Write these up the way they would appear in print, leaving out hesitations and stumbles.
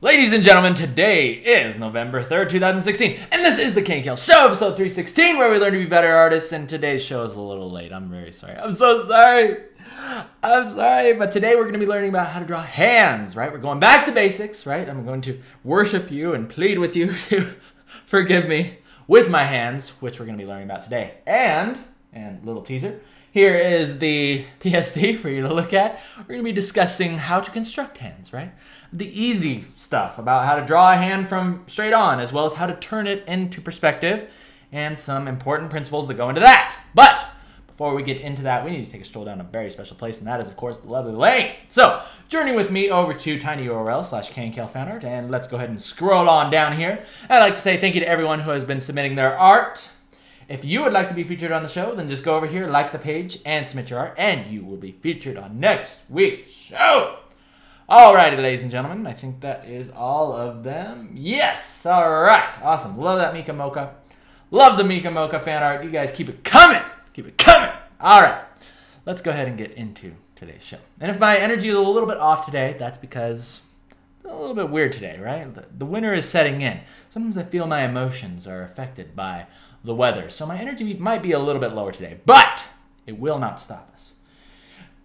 Ladies and gentlemen, today is November 3rd, 2016, and this is the KNKL Show, episode 316, where we learn to be better artists, and today's show is a little late. I'm very sorry. I'm so sorry. I'm sorry, but today we're going to be learning about how to draw hands, right? We're going back to basics, right? I'm going to worship you and plead with you to forgive me with my hands, which we're going to be learning about today. And little teaser, here is the PSD for you to look at. We're going to be discussing how to construct hands, right? The easy stuff about how to draw a hand from straight on, as well as how to turn it into perspective, and some important principles that go into that. But before we get into that, we need to take a stroll down a very special place, and that is, of course, the lovely lane. So journey with me over to tinyurl/KNKL fanart, and let's go ahead and scroll on down here. I'd like to say thank you to everyone who has been submitting their art. If you would like to be featured on the show, then just go over here, like the page, and submit your art, and you will be featured on next week's show. Alrighty, ladies and gentlemen, I think that is all of them. Yes! Alright, awesome. Love that Mika Mocha. Love the Mika Mocha fan art. You guys keep it coming! Keep it coming! Alright, let's go ahead and get into today's show. And if my energy is a little bit off today, that's because it's a little bit weird today, right? The winter is setting in. Sometimes I feel my emotions are affected by the weather, so my energy might be a little bit lower today, but it will not stop us.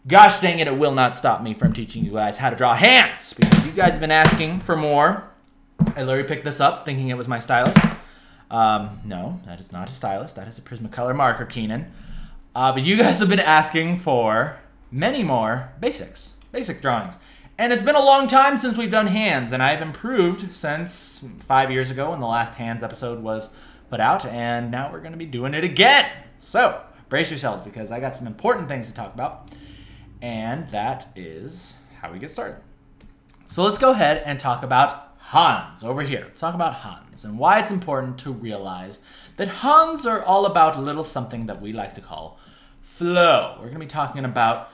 Gosh dang it, it will not stop me from teaching you guys how to draw hands, because you guys have been asking for more. I literally picked this up thinking it was my stylus. No, that is not a stylus. That is a Prismacolor marker, Keenan. But you guys have been asking for many more basic drawings. And it's been a long time since we've done hands, and I've improved since 5 years ago when the last hands episode was put out, and now we're going to be doing it again. So brace yourselves, because I got some important things to talk about. And that is how we get started. So let's go ahead and talk about hands over here. Let's talk about hands and why it's important to realize that hands are all about a little something that we like to call flow. We're going to be talking about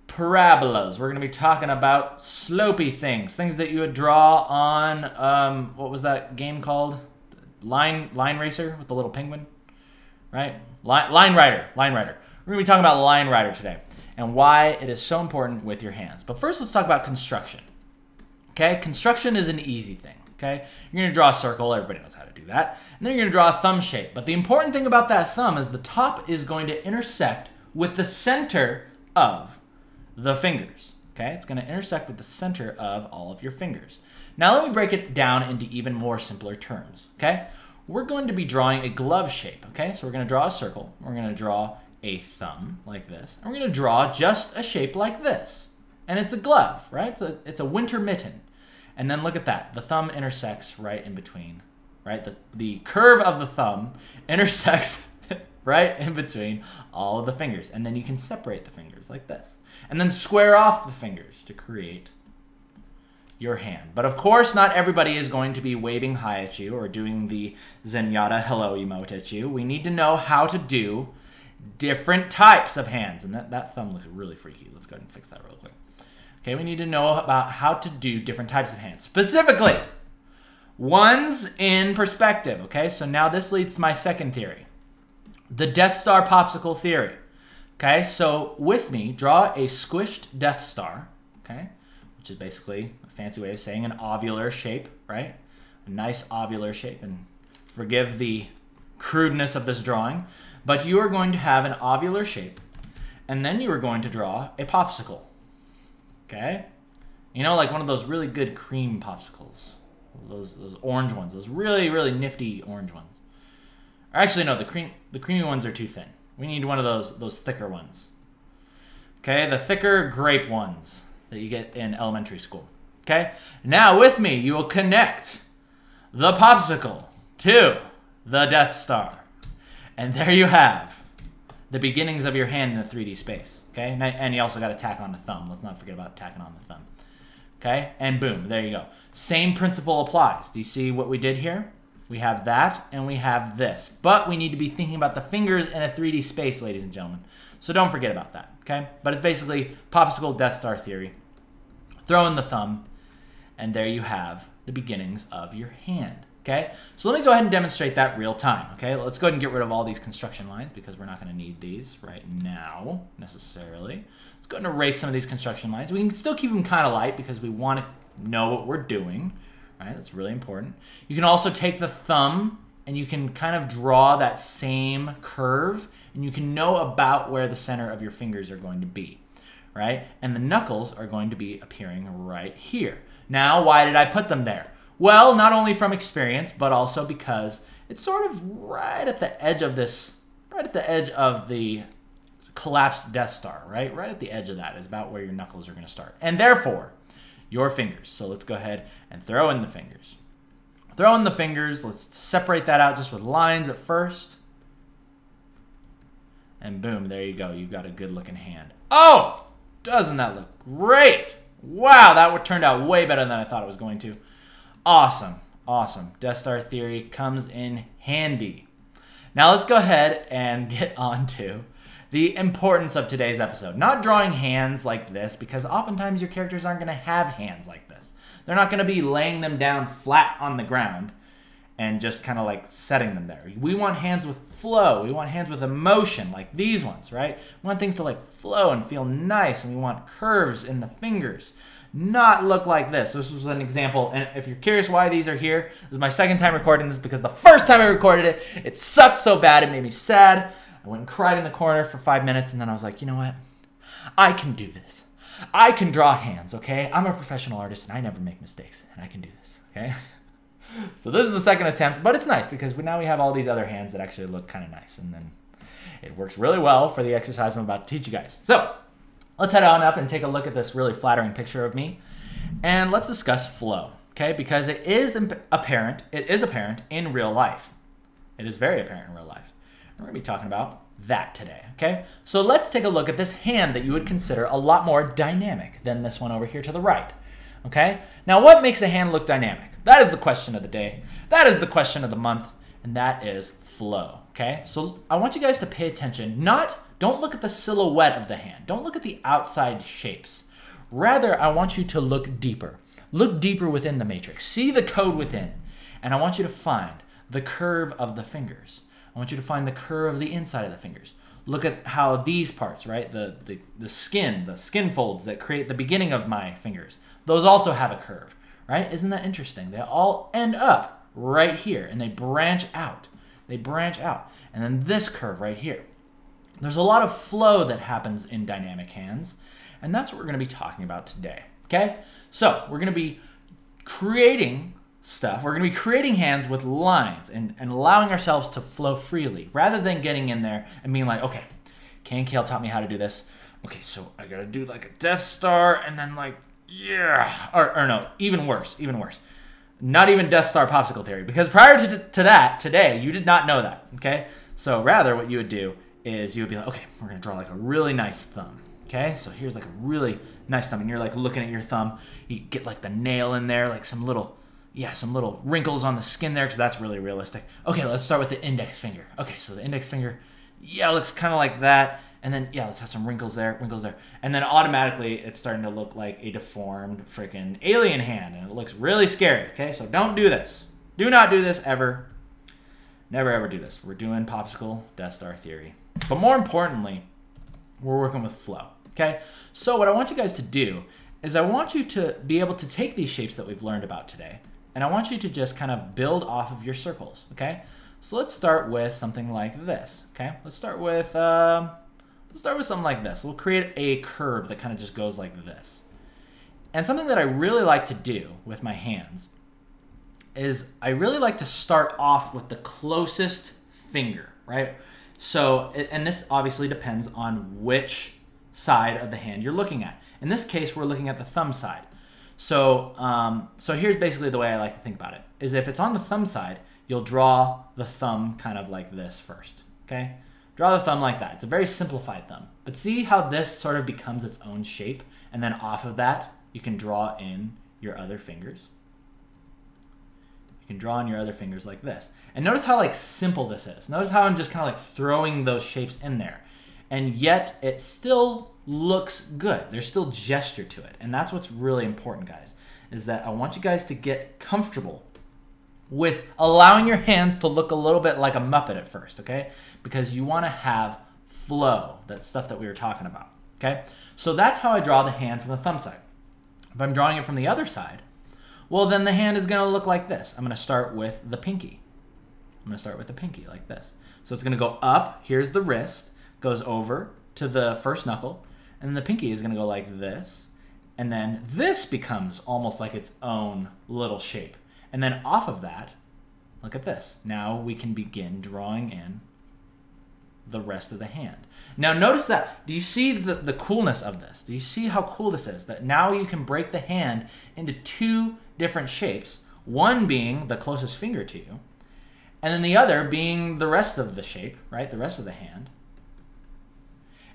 parabolas. We're going to be talking about slopey things that you would draw on, what was that game called? Line Racer with the little penguin, right? Line Rider. We're going to be talking about Line Rider today, and why it is so important with your hands. But first, let's talk about construction. Okay, construction is an easy thing. Okay, you're going to draw a circle. Everybody knows how to do that. And then you're going to draw a thumb shape. But the important thing about that thumb is the top is going to intersect with the center of the fingers. Okay, it's going to intersect with the center of all of your fingers. Now let me break it down into even more simpler terms. Okay, we're going to be drawing a glove shape. Okay, so we're going to draw a circle. We're going to draw a thumb like this, and we're going to draw just a shape like this, and it's a glove, right? It's a winter mitten. And then look at that, the thumb intersects right in between, right? The curve of the thumb intersects right in between all of the fingers, and then you can separate the fingers like this, and then square off the fingers to create your hand. But of course, not everybody is going to be waving hi at you or doing the Zenyatta hello emote at you. We need to know how to do different types of hands. And that thumb looks really freaky. Let's go ahead and fix that real quick. Okay, we need to know about how to do different types of hands. Specifically, ones in perspective. Okay, so now this leads to my second theory, the Death Star popsicle theory. Okay, so with me, draw a squished Death Star, okay, which is basically a fancy way of saying an ovular shape, right? A nice ovular shape, and forgive the crudeness of this drawing. But you are going to have an ovular shape, and then you are going to draw a popsicle, okay? You know, like one of those really good cream popsicles, those orange ones, those really, really nifty orange ones. Or actually, no, the creamy ones are too thin. We need one of those thicker ones, okay? The thicker grape ones that you get in elementary school, okay? Now, with me, you will connect the popsicle to the Death Star. And there you have the beginnings of your hand in a 3D space, okay? And you also got to tack on the thumb. Let's not forget about tacking on the thumb, okay? And boom, there you go. Same principle applies. Do you see what we did here? We have that, and we have this. But we need to be thinking about the fingers in a 3D space, ladies and gentlemen. So don't forget about that, okay? But it's basically popsicle Death Star theory. Throw in the thumb, and there you have the beginnings of your hand. Okay, so let me go ahead and demonstrate that real time. Okay, let's go ahead and get rid of all these construction lines because we're not going to need these right now necessarily. go ahead and erase some of these construction lines. We can still keep them kind of light because we want to know what we're doing, All right, that's really important. You can also take the thumb and you can kind of draw that same curve, and you can know about where the center of your fingers are going to be, right? And the knuckles are going to be appearing right here. Now, why did I put them there? Well, not only from experience, but also because it's sort of right at the edge of this, right at the edge of the collapsed Death Star, right? Right at the edge of that is about where your knuckles are going to start. And therefore, your fingers. So let's go ahead and throw in the fingers. Throw in the fingers. Let's separate that out just with lines at first. And boom, there you go. You've got a good looking hand. Oh, doesn't that look great? Wow, that turned out way better than I thought it was going to. Awesome, awesome. Death Star theory comes in handy. Now let's go ahead and get on to the importance of today's episode. Not drawing hands like this, because oftentimes your characters aren't going to have hands like this. They're not going to be laying them down flat on the ground and just kind of like setting them there. We want hands with flow. We want hands with emotion, like these ones, right? We want things to like flow and feel nice, and we want curves in the fingers. Not look like this. This was an example, and if you're curious why these are here, this is my second time recording this, because the first time I recorded it, it sucked so bad, it made me sad. I went and cried in the corner for 5 minutes, and then I was like, you know what? I can do this. I can draw hands, okay? I'm a professional artist, and I never make mistakes, and I can do this, okay? So this is the second attempt, but it's nice because now we have all these other hands that actually look kind of nice, and then it works really well for the exercise I'm about to teach you guys. So let's head on up and take a look at this really flattering picture of me, and let's discuss flow, okay? Because it is apparent in real life. It is very apparent in real life. We're going to be talking about that today, okay? So let's take a look at this hand that you would consider a lot more dynamic than this one over here to the right, okay? Now, what makes a hand look dynamic? That is the question of the day. That is the question of the month, and that is flow, okay? So I want you guys to pay attention. Don't look at the silhouette of the hand. Don't look at the outside shapes. Rather, I want you to look deeper. Look deeper within the matrix. See the code within, and I want you to find the curve of the fingers. I want you to find the curve of the inside of the fingers. Look at how these parts, right, the skin folds that create the beginning of my fingers, those also have a curve, right? Isn't that interesting? They all end up right here, and they branch out. They branch out. And then this curve right here. There's a lot of flow that happens in dynamic hands, and that's what we're going to be talking about today, okay? So we're going to be creating stuff. We're going to be creating hands with lines and allowing ourselves to flow freely rather than getting in there and being like, okay, KNKL taught me how to do this. Okay, so I got to do like a Death Star and then like, yeah. Or no, even worse. Not even Death Star popsicle theory, because prior to that, today, you did not know that, okay? So rather what you would do is you would be like, okay, we're going to draw like a really nice thumb, okay? So here's like a really nice thumb, and you're like looking at your thumb. You get like the nail in there, like some little wrinkles on the skin there, because that's really realistic. Okay, let's start with the index finger. Okay, so the index finger, yeah, looks kind of like that. And then, yeah, let's have some wrinkles there. And then automatically, it's starting to look like a deformed freaking alien hand. And it looks really scary, okay? So don't do this. Do not do this ever. Never, ever do this. We're doing popsicle Death Star theory. But more importantly, we're working with flow, okay? So what I want you guys to do is I want you to be able to take these shapes that we've learned about today, and I want you to just kind of build off of your circles, okay? So let's start with something like this, okay? Let's start with something like this. We'll create a curve that kind of just goes like this. And something that I really like to do with my hands is I really like to start off with the closest finger, right? So, and this obviously depends on which side of the hand you're looking at. In this case, we're looking at the thumb side. So, so here's basically the way I like to think about it, is if it's on the thumb side, you'll draw the thumb kind of like this first, okay? Draw the thumb like that. It's a very simplified thumb. But see how this sort of becomes its own shape? And then off of that, you can draw in your other fingers. You can draw in your other fingers like this. And notice how like simple this is. Notice how I'm just kind of like throwing those shapes in there. And yet it still looks good. There's still gesture to it. And that's what's really important, guys, is that I want you guys to get comfortable with allowing your hands to look a little bit like a Muppet at first, okay? Because you want to have flow, that stuff that we were talking about, okay? So that's how I draw the hand from the thumb side. If I'm drawing it from the other side, Well, then the hand is going to look like this. I'm going to start with the pinky. I'm going to start with the pinky like this. So it's going to go up. Here's the wrist. Goes over to the first knuckle. And the pinky is going to go like this. And then this becomes almost like its own little shape. And then off of that, look at this. Now we can begin drawing in the rest of the hand. Now notice that. Do you see the coolness of this? Do you see how cool this is? That now you can break the hand into two different shapes. One being the closest finger to you. And then the other being the rest of the shape, right? The rest of the hand.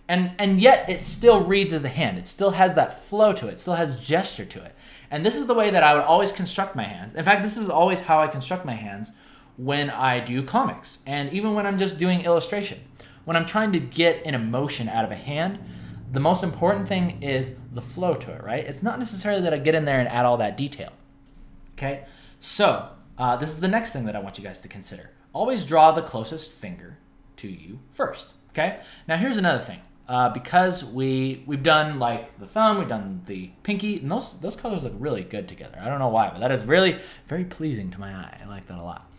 And yet it still reads as a hand. It still has that flow to it. It still has gesture to it. And this is the way that I would always construct my hands. In fact, this is always how I construct my hands when I do comics. And even when I'm just doing illustration. When I'm trying to get an emotion out of a hand, the most important thing is the flow to it, right? It's not necessarily that I get in there and add all that detail. Okay? So, this is the next thing that I want you guys to consider. Always draw the closest finger to you first. Okay? Now here's another thing. Because we've done like the thumb, we've done the pinky, and those colors look really good together. I don't know why, but that is really very pleasing to my eye. I like that a lot.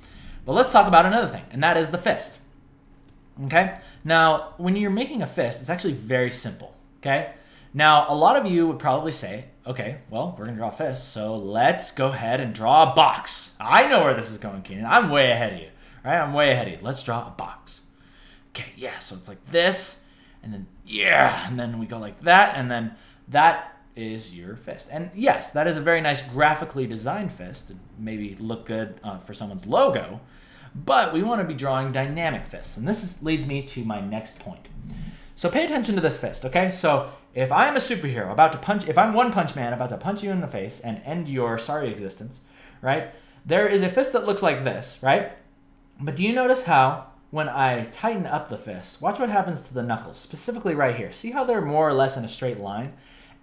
But let's talk about another thing, and that is the fist. Okay? Now, when you're making a fist, it's actually very simple. Okay? Now, a lot of you would probably say, okay, well, we're going to draw a fist, so let's go ahead and draw a box. I know where this is going, Keenan. I'm way ahead of you. Right? I'm way ahead of you. Let's draw a box. Okay, yeah, so it's like this. And then, yeah, and then we go like that, and then that is your fist. And yes, that is a very nice graphically designed fist. It maybe look good for someone's logo, but we want to be drawing dynamic fists. And this leads me to my next point. So pay attention to this fist, okay? So if I'm a superhero about to punch, if I'm One Punch Man about to punch you in the face and end your sorry existence, right? There is a fist that looks like this, right? But do you notice how when I tighten up the fist, watch what happens to the knuckles, specifically right here. See how they're more or less in a straight line?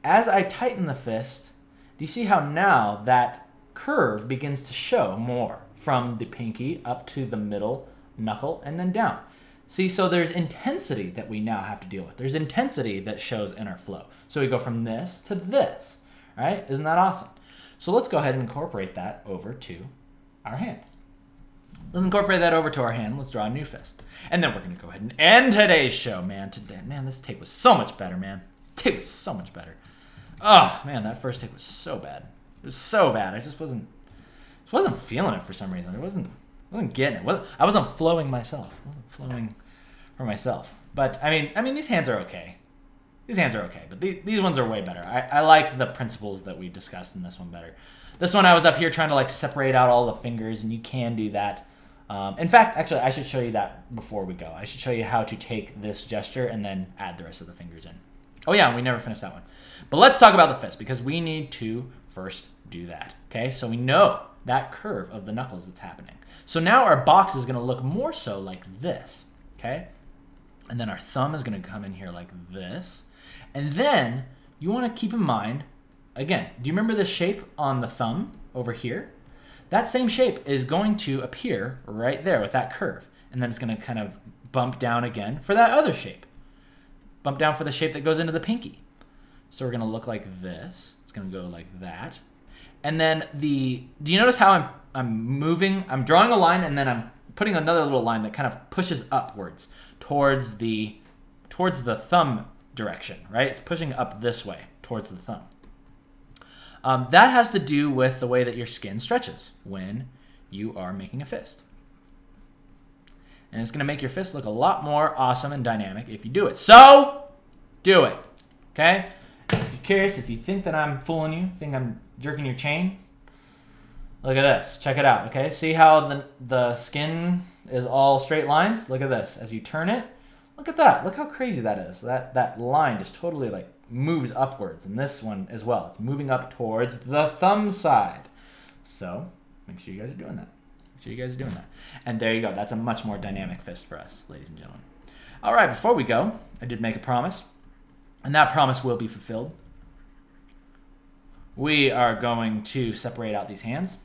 As I tighten the fist, do you see how now that curve begins to show more from the pinky up to the middle knuckle and then down? See, so there's intensity that we now have to deal with. There's intensity that shows in our flow. So we go from this to this, right? Isn't that awesome? So let's go ahead and incorporate that over to our hand. Let's incorporate that over to our hand. Let's draw a new fist. And then we're going to go ahead and end today's show, man. Man, this take was so much better, man. Take was so much better. Oh, man, that first take was so bad. It was so bad. I just wasn't feeling it for some reason. I wasn't getting it. I wasn't flowing myself. I wasn't flowing for myself. But, I mean, these hands are okay. These hands are okay, but these ones are way better. I like the principles that we discussed in this one better. This one I was up here trying to like separate out all the fingers, and you can do that. In fact, actually, I should show you that before we go. I should show you how to take this gesture and then add the rest of the fingers in. Oh yeah, we never finished that one. But let's talk about the fist, because we need to first do that. Okay, so we know that curve of the knuckles that's happening. So now our box is going to look more so like this. Okay, and then our thumb is going to come in here like this. And then you want to keep in mind, again, do you remember the shape on the thumb over here? That same shape is going to appear right there with that curve. And then it's going to kind of bump down again for that other shape. Bump down for the shape that goes into the pinky. So we're going to look like this. It's going to go like that. And then do you notice how I'm moving? I'm drawing a line, and then I'm putting another little line that kind of pushes upwards towards the thumb direction, right? It's pushing up this way towards the thumb. That has to do with the way that your skin stretches when you are making a fist. And it's going to make your fist look a lot more awesome and dynamic if you do it. So, do it. Okay? If you're curious, if you think that I'm fooling you, think I'm jerking your chain, look at this. Check it out, okay? See how the skin is all straight lines? Look at this. As you turn it, look at that. Look how crazy that is. That line just totally like moves upwards, and this one as well. It's moving up towards the thumb side. So make sure you guys are doing that. Make sure you guys are doing that. And there you go. That's a much more dynamic fist for us, ladies and gentlemen. All right, before we go, I did make a promise, and that promise will be fulfilled. We are going to separate out these hands.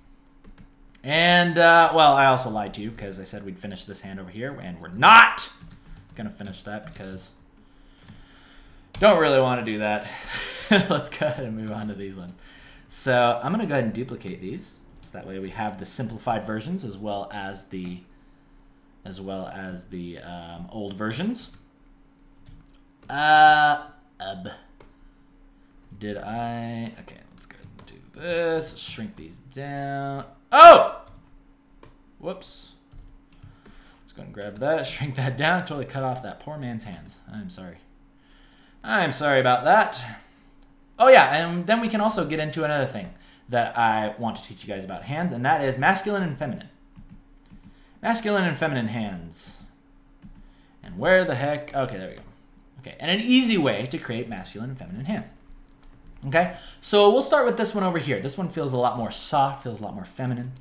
And, well, I also lied to you because I said we'd finish this hand over here, and we're not going to finish that because don't really want to do that. Let's go ahead and move on to these ones. So I'm going to go ahead and duplicate these. So that way we have the simplified versions as well as the old versions. Did I? Okay, let's go ahead and do this. Shrink these down. Oh! Whoops. Let's go ahead and grab that, shrink that down. Totally cut off that poor man's hands. I'm sorry. I'm sorry about that. Oh yeah, and then we can also get into another thing that I want to teach you guys about hands, and that is masculine and feminine. Masculine and feminine hands. And where the heck? Okay, there we go. Okay, and an easy way to create masculine and feminine hands. Okay, so we'll start with this one over here. This one feels a lot more soft, feels a lot more feminine.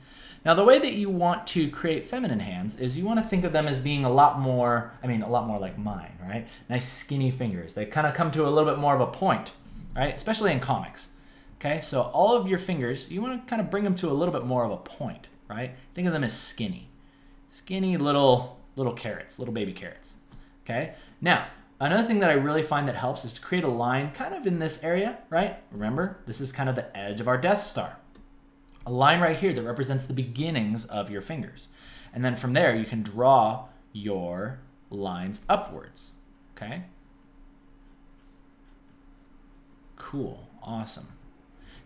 Now, the way that you want to create feminine hands is you want to think of them as being a lot more like mine, right? Nice skinny fingers. They kind of come to a little bit more of a point, right? Especially in comics. Okay, so all of your fingers, you want to kind of bring them to a little bit more of a point, right? Think of them as skinny. Skinny little carrots, little baby carrots. Okay, now, another thing that I really find that helps is to create a line kind of in this area, right? Remember, this is kind of the edge of our Death Star. A line right here that represents the beginnings of your fingers. And then from there, you can draw your lines upwards, okay? Cool, awesome.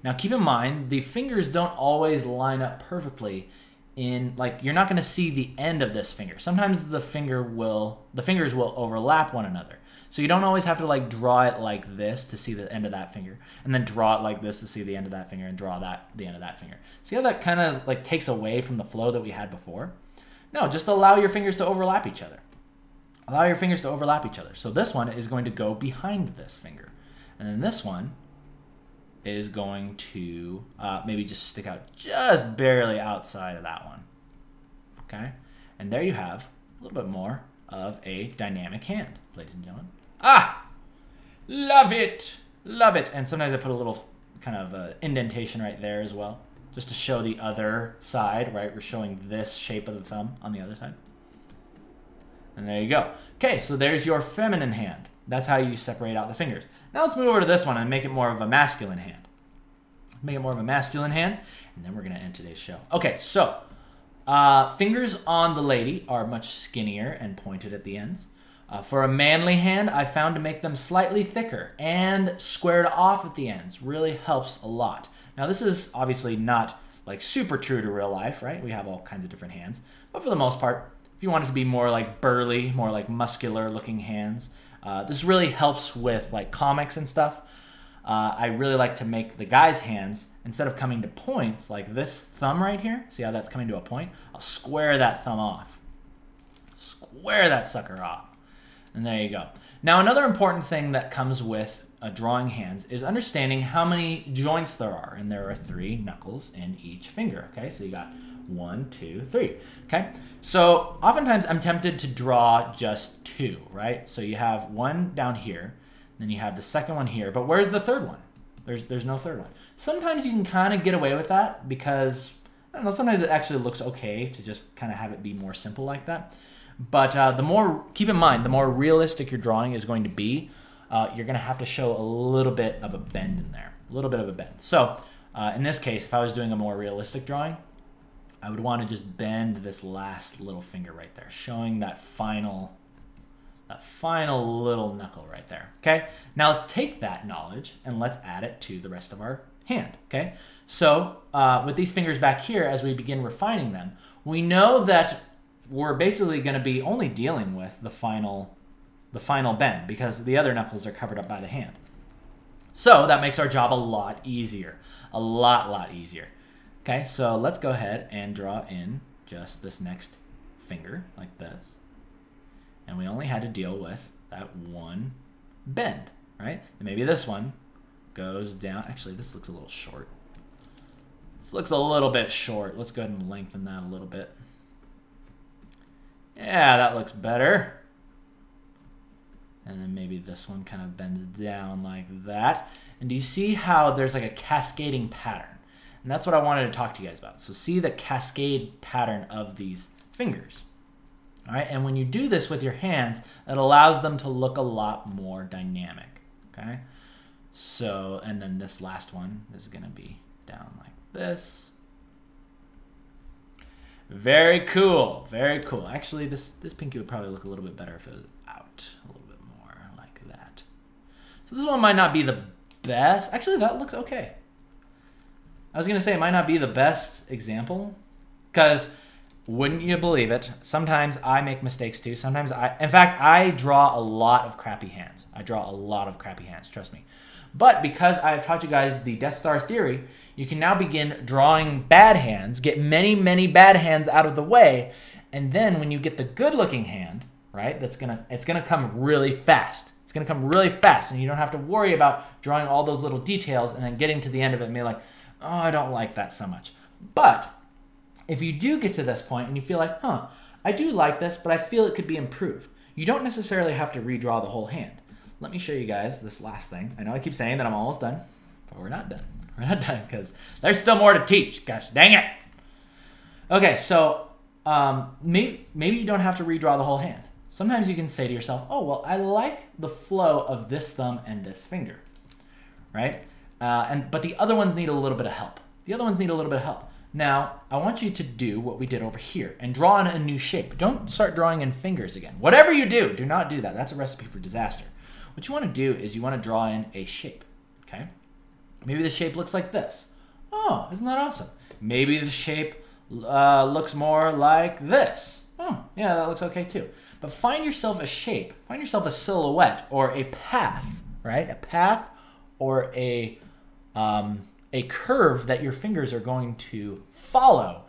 Now keep in mind, the fingers don't always line up perfectly in, like, you're not gonna see the end of this finger. Sometimes the fingers will overlap one another. So you don't always have to like draw it like this to see the end of that finger, and then draw it like this to see the end of that finger, and draw the end of that finger. See how that kind of like takes away from the flow that we had before? No, just allow your fingers to overlap each other. Allow your fingers to overlap each other. So this one is going to go behind this finger, and then this one is going to maybe just stick out just barely outside of that one. Okay, and there you have a little bit more of a dynamic hand, ladies and gentlemen. Ah, love it, love it. And sometimes I put a little kind of indentation right there as well, just to show the other side, right? We're showing this shape of the thumb on the other side. And there you go. Okay, so there's your feminine hand. That's how you separate out the fingers. Now let's move over to this one and make it more of a masculine hand. Make it more of a masculine hand, and then we're gonna end today's show. Okay, so fingers on the lady are much skinnier and pointed at the ends. For a manly hand, I found to make them slightly thicker and squared off at the ends. Really helps a lot. Now this is obviously not like super true to real life, right? We have all kinds of different hands. But for the most part, if you want it to be more like burly, more like muscular looking hands, this really helps with like comics and stuff. I really like to make the guy's hands, instead of coming to points like this thumb right here, see how that's coming to a point? I'll square that thumb off. Square that sucker off. And there you go. Now another important thing that comes with drawing hands is understanding how many joints there are. And there are 3 knuckles in each finger, okay? So you got 1, 2, 3, okay? So oftentimes I'm tempted to draw just 2, right? So you have one down here, then you have the second one here, but where's the third one? There's no third one. Sometimes you can kind of get away with that because, I don't know, sometimes it actually looks okay to just kind of have it be more simple like that. But keep in mind, the more realistic your drawing is going to be, you're going to have to show a little bit of a bend in there, a little bit of a bend. So in this case, if I was doing a more realistic drawing, I would want to just bend this last little finger right there, showing that final little knuckle right there, okay? Now let's take that knowledge and let's add it to the rest of our hand, okay? So with these fingers back here, as we begin refining them, we know that we're basically going to be only dealing with the final bend because the other knuckles are covered up by the hand. So that makes our job a lot easier, a lot easier. Okay, so let's go ahead and draw in just this next finger like this. And we only had to deal with that one bend, right? And maybe this one goes down. Actually, this looks a little short. This looks a little bit short. Let's go ahead and lengthen that a little bit. Yeah, that looks better. And then maybe this one kind of bends down like that. And do you see how there's like a cascading pattern? And that's what I wanted to talk to you guys about. So see the cascade pattern of these fingers. All right, and when you do this with your hands, it allows them to look a lot more dynamic, okay? So, and then this last one is gonna be this. Very cool. Very cool. Actually, this pinky would probably look a little bit better if it was out a little bit more like that. So this one might not be the best. Actually, that looks okay. I was going to say it might not be the best example because wouldn't you believe it, sometimes I make mistakes too. Sometimes in fact, I draw a lot of crappy hands. I draw a lot of crappy hands, trust me. But because I've taught you guys the Death Star theory, you can now begin drawing bad hands, get many, many bad hands out of the way, and then when you get the good-looking hand, right, it's gonna come really fast. It's gonna come really fast, and you don't have to worry about drawing all those little details and then getting to the end of it and being like, oh, I don't like that so much. But if you do get to this point and you feel like, huh, I do like this, but I feel it could be improved, you don't necessarily have to redraw the whole hand. Let me show you guys this last thing. I know I keep saying that I'm almost done, but we're not done. We're not done because there's still more to teach. Gosh dang it. Okay, so maybe you don't have to redraw the whole hand. Sometimes you can say to yourself, oh, well, I like the flow of this thumb and this finger, right? But the other ones need a little bit of help. The other ones need a little bit of help. Now, I want you to do what we did over here and draw in a new shape. Don't start drawing in fingers again. Whatever you do not do that. That's a recipe for disaster. What you want to do is you want to draw in a shape, okay? Maybe the shape looks like this. Oh, isn't that awesome? Maybe the shape looks more like this. Oh, yeah, that looks okay too. But find yourself a shape. Find yourself a silhouette or a path, right? A path or a curve that your fingers are going to follow.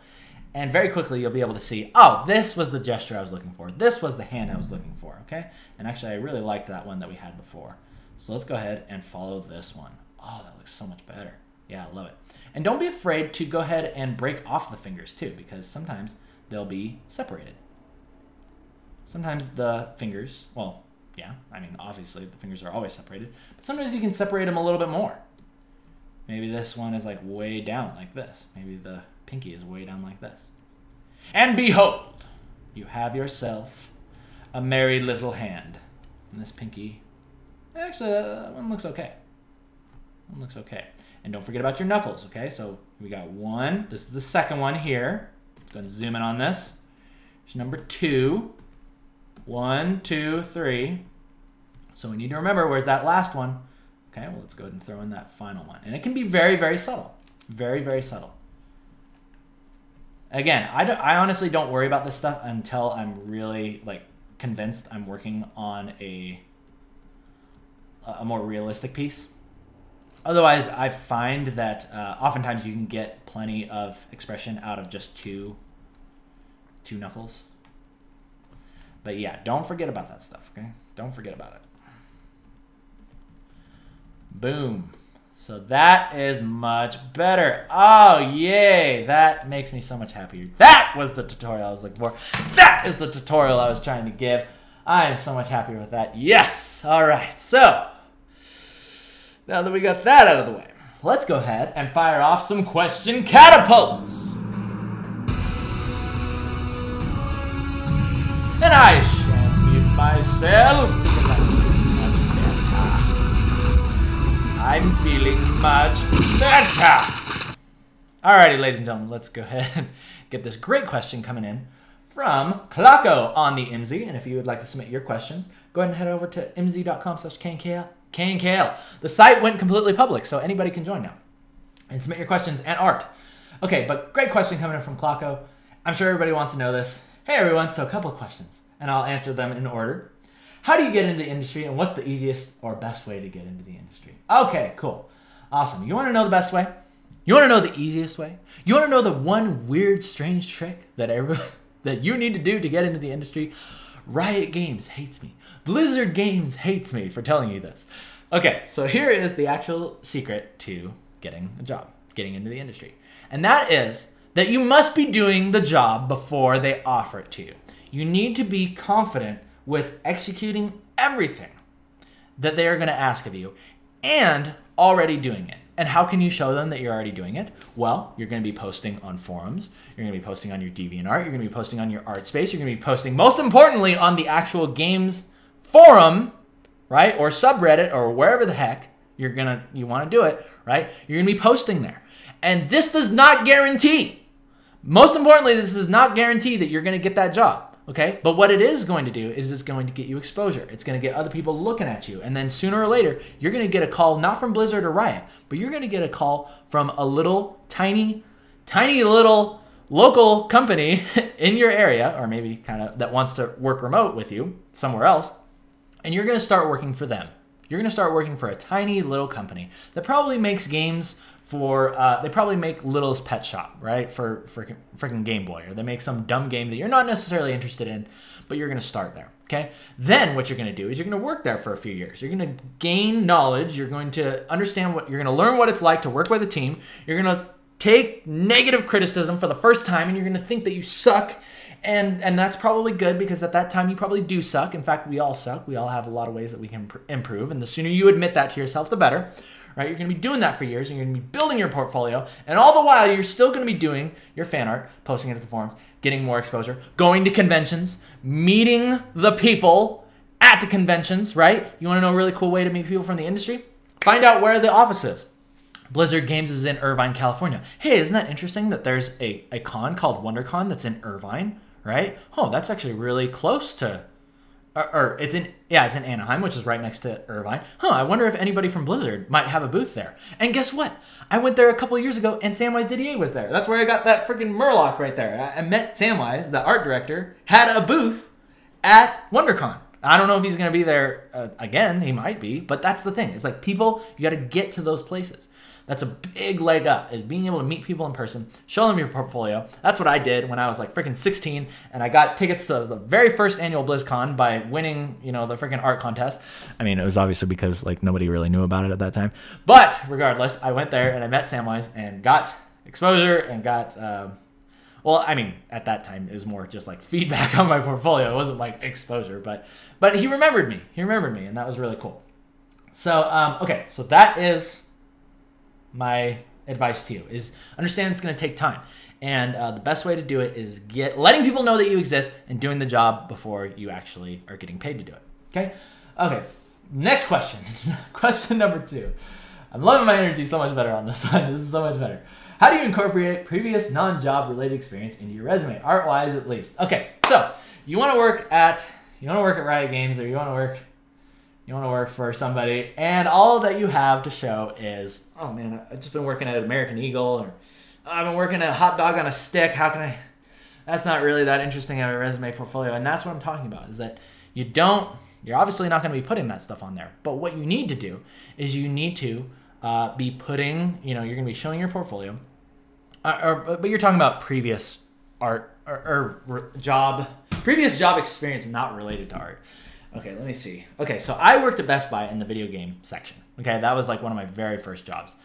And very quickly, you'll be able to see, oh, this was the gesture I was looking for. This was the hand I was looking for, okay? And actually, I really liked that one that we had before. So let's go ahead and follow this one. Oh, that looks so much better. Yeah, I love it. And don't be afraid to go ahead and break off the fingers too, because sometimes they'll be separated. Sometimes the fingers, well, yeah, I mean, obviously the fingers are always separated, but sometimes you can separate them a little bit more. Maybe this one is like way down like this. Maybe the pinky is way down like this. And behold, you have yourself a merry little hand. And this pinky, actually, that one looks okay. One looks okay. And don't forget about your knuckles, okay? So we got one. This is the second one here. Let's go and zoom in on this. Here's number 2. 1, 2, 3. So we need to remember where's that last one. Okay, well, let's go ahead and throw in that final one. And it can be very, very subtle. Very, very subtle. Again, I honestly don't worry about this stuff until I'm really like convinced I'm working on a more realistic piece. Otherwise, I find that oftentimes you can get plenty of expression out of just two knuckles. But yeah, don't forget about that stuff, okay? Don't forget about it. Boom. So that is much better. Oh, yay. That makes me so much happier. That was the tutorial I was looking for. That is the tutorial I was trying to give. I am so much happier with that. Yes. All right. So now that we got that out of the way, let's go ahead and fire off some question catapults. And I shall mute myself because I'm feeling much better. Alrighty, ladies and gentlemen, let's go ahead and get this great question coming in from Klako on the IMSI. And if you would like to submit your questions, go ahead and head over to imsi.com/KNKL. KNKL. The site went completely public, so anybody can join now and submit your questions and art. Okay, but great question coming in from Klako. I'm sure everybody wants to know this. Hey everyone, so a couple of questions, and I'll answer them in order. How do you get into the industry, and what's the easiest or best way to get into the industry? Okay, cool. Awesome. You want to know the best way? You want to know the easiest way? You want to know the one weird, strange trick that that you need to do to get into the industry? Riot Games hates me. Blizzard Games hates me for telling you this. Okay, so here is the actual secret to getting a job, getting into the industry. And that is that you must be doing the job before they offer it to you. You need to be confident with executing everything that they are going to ask of you and already doing it. And how can you show them that you're already doing it? Well, you're going to be posting on forums. You're going to be posting on your DeviantArt. You're going to be posting on your ArtSpace. You're going to be posting, most importantly, on the actual games forum, right? Or subreddit or wherever the heck you want to do it, right? You're going to be posting there. And this does not guarantee, most importantly, this does not guarantee that you're going to get that job, okay? But what it is going to do is it's going to get you exposure. It's going to get other people looking at you. And then sooner or later, you're going to get a call, not from Blizzard or Riot, but you're going to get a call from a little tiny little local company in your area, or maybe kind of that wants to work remote with you somewhere else. And you're going to start working for them. You're going to start working for a tiny little company that probably makes games for, they probably make Little's Pet Shop, right? For freaking Game Boy. Or they make some dumb game that you're not necessarily interested in, but you're going to start there, okay? Then what you're going to do is you're going to work there for a few years. You're going to gain knowledge. You're going to understand you're going to learn what it's like to work with a team. You're going to take negative criticism for the first time, and you're going to think that you suck. And that's probably good, because at that time you probably do suck. In fact, we all suck. We all have a lot of ways that we can improve. And the sooner you admit that to yourself, the better. Right? You're going to be doing that for years, and you're going to be building your portfolio. And all the while, you're still going to be doing your fan art, posting it to the forums, getting more exposure, going to conventions, meeting the people at the conventions, right? You want to know a really cool way to meet people from the industry? Find out where the office is. Blizzard Games is in Irvine, California. Hey, isn't that interesting that there's a con called WonderCon that's in Irvine, right? Oh, that's actually really close to... Or it's in Anaheim, which is right next to Irvine. I wonder if anybody from Blizzard might have a booth there. And guess what? I went there a couple of years ago, and Samwise Didier was there. That's where I got that freaking Murloc right there. I met Samwise, the art director, had a booth at WonderCon. I don't know if he's going to be there again. He might be, but that's the thing. It's like, people, you got to get to those places. That's a big leg up, is being able to meet people in person, show them your portfolio. That's what I did when I was like freaking 16, and I got tickets to the very first annual BlizzCon by winning, the freaking art contest. I mean, it was obviously because like nobody really knew about it at that time. But regardless, I went there and I met Samwise and got exposure and got, well, I mean, at that time it was more just like feedback on my portfolio. It wasn't like exposure, but he remembered me. He remembered me, and that was really cool. So, okay, so that is my advice to you, is understand it's going to take time. And the best way to do it is letting people know that you exist and doing the job before you actually are getting paid to do it. Okay? Okay, next question. Question number 2. I'm loving my energy so much better on this one. This is so much better. How do you incorporate previous non-job related experience into your resume, art-wise at least? Okay, so you want to work at Riot Games, or you want to work for somebody, and all that you have to show is, oh man, I've just been working at American Eagle, or I've been working at Hot Dog on a Stick. How can I? That's not really that interesting of a resume portfolio, and that's what I'm talking about, is that you're obviously not going to be putting that stuff on there. But what you need to do is you need to be putting, you're going to be showing your portfolio, but you're talking about previous art or previous job experience not related to art. Okay, let me see. Okay, so I worked at Best Buy in the video game section. Okay, that was like one of my very first jobs.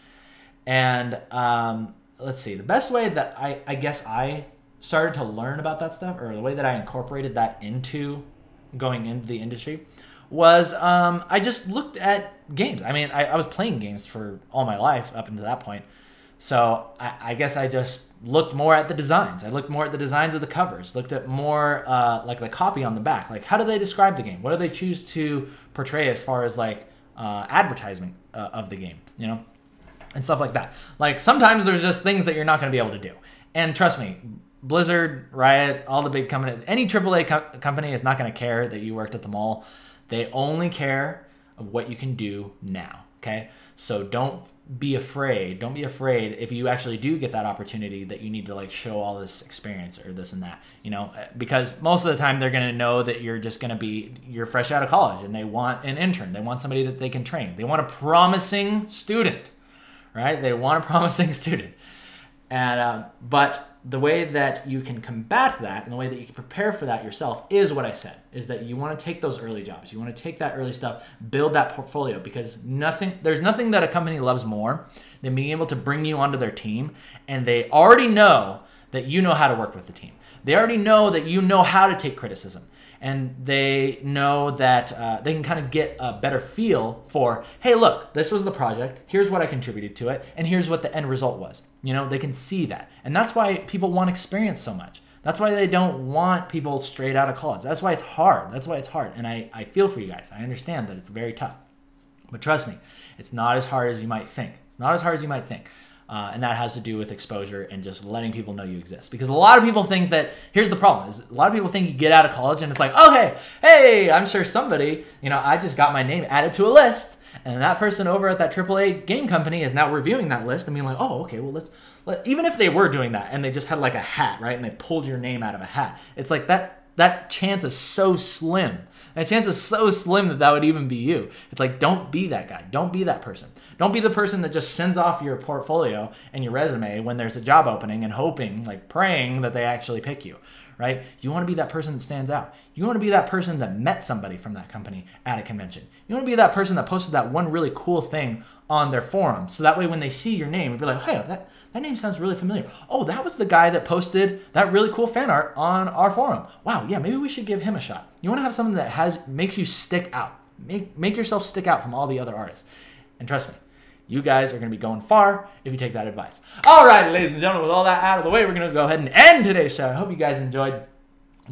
And let's see, the best way that I guess I started to learn about that stuff, or the way that I incorporated that into going into the industry, was I just looked at games. I mean, I was playing games for all my life up until that point. So I guess I just looked more at the designs. I looked more at the designs of the covers, looked at more like the copy on the back. Like, how do they describe the game? What do they choose to portray as far as like advertisement of the game, and stuff like that. Like, sometimes there's just things that you're not going to be able to do. And trust me, Blizzard, Riot, all the big companies, any AAA company is not going to care that you worked at the mall. They only care of what you can do now, okay? So don't be afraid. Don't be afraid if you actually do get that opportunity that you need to like show all this experience or this and that, because most of the time they're going to know that you're fresh out of college, and they want an intern. They want somebody that they can train. They want a promising student, right? They want a promising student. And, but the way that you can combat that, and the way that you can prepare for that yourself, is what I said, is that you want to take those early jobs. You want to take that early stuff, build that portfolio, because there's nothing that a company loves more than being able to bring you onto their team, and they already know that you know how to work with the team. They already know that you know how to take criticism. And they know that they can kind of get a better feel for, hey, look, this was the project. Here's what I contributed to it. And here's what the end result was. They can see that. And that's why people want experience so much. That's why they don't want people straight out of college. That's why it's hard. That's why it's hard. And I feel for you guys. I understand that it's very tough. But trust me, it's not as hard as you might think. It's not as hard as you might think. And that has to do with exposure and just letting people know you exist. Because a lot of people think that, here's the problem, is a lot of people think you get out of college and it's like, okay, hey, I'm sure somebody, I just got my name added to a list. And that person over at that AAA game company is now reviewing that list and being like, oh, okay, well, even if they were doing that and they just had like a hat, right? And they pulled your name out of a hat. It's like that chance is so slim. That chance is so slim that would even be you. It's like, don't be that guy. Don't be that person. Don't be the person that just sends off your portfolio and your resume when there's a job opening and hoping, like praying that they actually pick you, right? You want to be that person that stands out. You want to be that person that met somebody from that company at a convention. You want to be that person that posted that one really cool thing on their forum. So that way when they see your name, you'll be like, hey, that name sounds really familiar. Oh, that was the guy that posted that really cool fan art on our forum. Wow, yeah, maybe we should give him a shot. You want to have something that makes you stick out. Make yourself stick out from all the other artists. And trust me, you guys are going to be going far if you take that advice. All right, ladies and gentlemen, with all that out of the way, we're going to go ahead and end today's show. I hope you guys enjoyed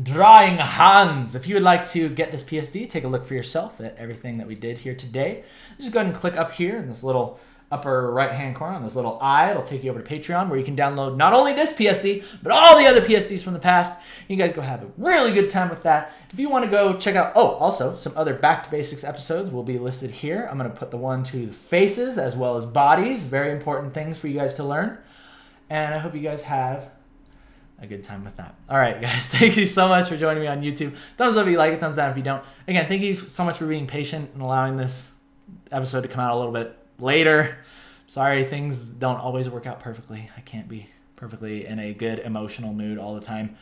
Drawing Hands. If you would like to get this PSD, take a look for yourself at everything that we did here today. Just go ahead and click up here in this little upper right-hand corner on this little eye. It'll take you over to Patreon where you can download not only this PSD, but all the other PSDs from the past. You guys go have a really good time with that. If you want to go check out, also some other Back to Basics episodes will be listed here. I'm going to put the one to the faces as well as bodies. Very important things for you guys to learn. And I hope you guys have a good time with that. All right, guys, thank you so much for joining me on YouTube. Thumbs up if you like it, thumbs down if you don't. Again, thank you so much for being patient and allowing this episode to come out a little bit later. Sorry, things don't always work out perfectly. I can't be perfectly in a good emotional mood all the time.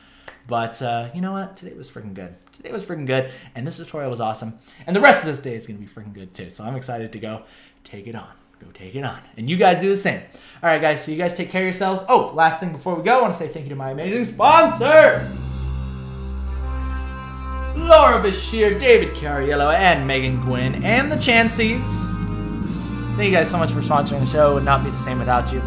But you know what? Today was freaking good. Today was freaking good. And this tutorial was awesome. And the rest of this day is going to be freaking good too. So I'm excited to go take it on. Go take it on. And you guys do the same. All right, guys. So you guys take care of yourselves. Oh, last thing before we go, I want to say thank you to my amazing sponsor, Laura Bashir, David Cariello, and Megan Gwynn, and the Chanceys. Thank you guys so much for sponsoring the show. It would not be the same without you.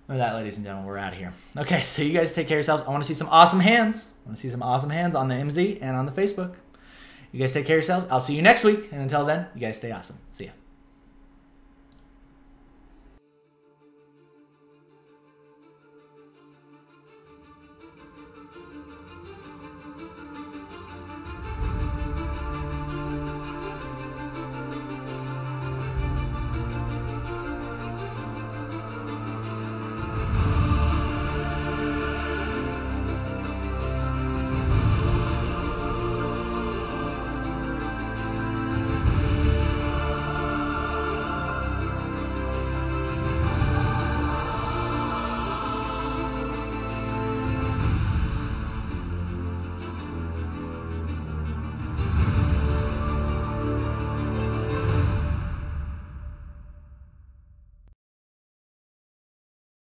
With that, ladies and gentlemen, we're out of here. Okay, so you guys take care of yourselves. I want to see some awesome hands. I want to see some awesome hands on the MZ and on the Facebook. You guys take care of yourselves. I'll see you next week. And until then, you guys stay awesome. See ya.